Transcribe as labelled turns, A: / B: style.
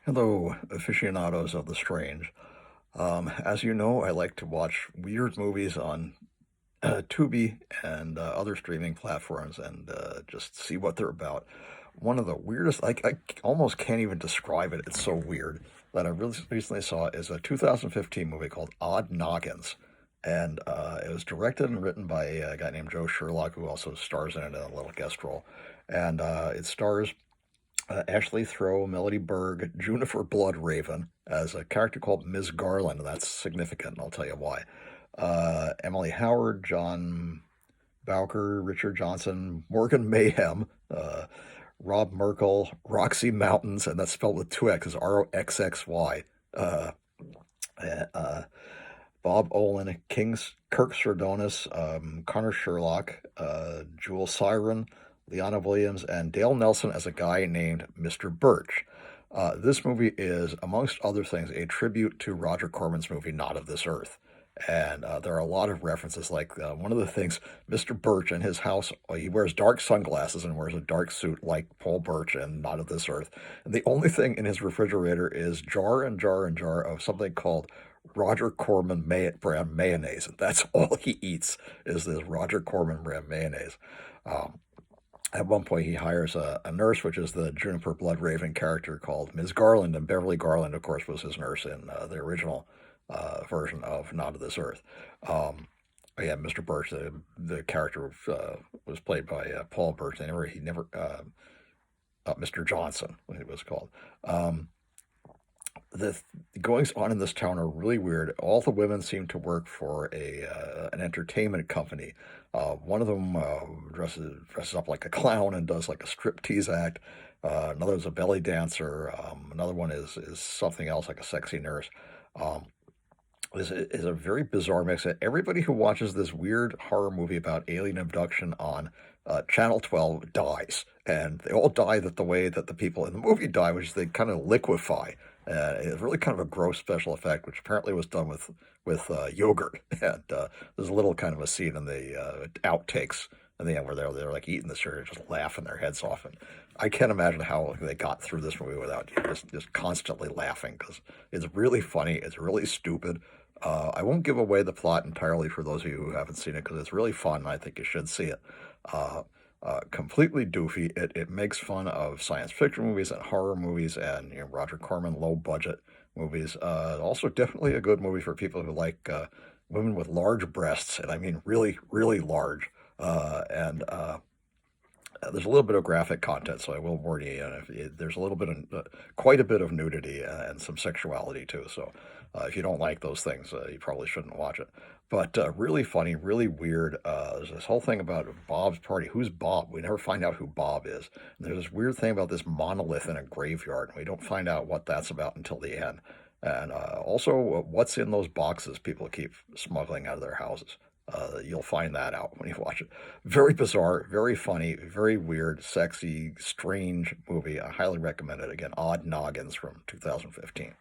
A: Hello, aficionados of the strange. As you know, I like to watch weird movies on Tubi and other streaming platforms and just see what they're about. One of the weirdest, I almost can't even describe it, it's so weird, that I really recently saw is a 2015 movie called Odd Noggins. And it was directed and written by a guy named Joe Sherlock, who also stars in it in a little guest role. And it stars Ashley Throw, Melody Berg, Juniper Bloodraven as a character called Ms. Garland. That's significant, and I'll tell you why. Emily Howard, John Bowker, Richard Johnson, Morgan Mayhem, Rob Merkel, Roxy Mountains, and that's spelled with two X's, Roxxy. Uh, uh, Bob Olin, Kirk Sardonis, Connor Sherlock, Jewel Siren, Liana Williams, and Dale Nelson as a guy named Mr. Birch. This movie is, amongst other things, a tribute to Roger Corman's movie Not of This Earth. And there are a lot of references, like one of the things, Mr. Birch in his house, he wears dark sunglasses and wears a dark suit like Paul Birch in Not of This Earth. And the only thing in his refrigerator is jar and jar and jar of something called Roger Corman brand mayonnaise. And that's all he eats is this Roger Corman brand mayonnaise. Um, at one point, he hires a nurse, which is the Juniper Bloodraven character called Ms. Garland, and Beverly Garland, of course, was his nurse in the original version of Not of This Earth. Um, yeah, Mr. Birch, the character was played by Paul Birch. He never Mr. Johnson, what it was called. Um, the goings on in this town are really weird. All the women seem to work for a an entertainment company. One of them dresses up like a clown and does like a striptease act. Another is a belly dancer. Another one is something else like a sexy nurse. Um, is a very bizarre mix. Everybody who watches this weird horror movie about alien abduction on Channel 12 dies, and they all die the way that the people in the movie die, which is they kind of liquefy. It's really kind of a gross special effect, which apparently was done with yogurt. And there's a little kind of a scene in the outtakes in the end where they're like eating the cereal, just laughing their heads off. And I can't imagine how they got through this movie without just constantly laughing, because it's really funny. It's really stupid. I won't give away the plot entirely for those of you who haven't seen it, because it's really fun. And I think you should see it. Uh, Completely doofy. It makes fun of science fiction movies and horror movies and Roger Corman low budget movies. Also, definitely a good movie for people who like women with large breasts, and I mean really, really large. And there's a little bit of graphic content, so I will warn you. There's a little bit of, quite a bit of nudity and some sexuality too. So if you don't like those things, you probably shouldn't watch it. But really funny, really weird. There's this whole thing about Bob's party. Who's Bob? We never find out who Bob is. And there's this weird thing about this monolith in a graveyard, and we don't find out what that's about until the end. And also, what's in those boxes people keep smuggling out of their houses. You'll find that out when you watch it. Very bizarre, very funny, very weird, sexy, strange movie. I highly recommend it. Again, Odd Noggins from 2015.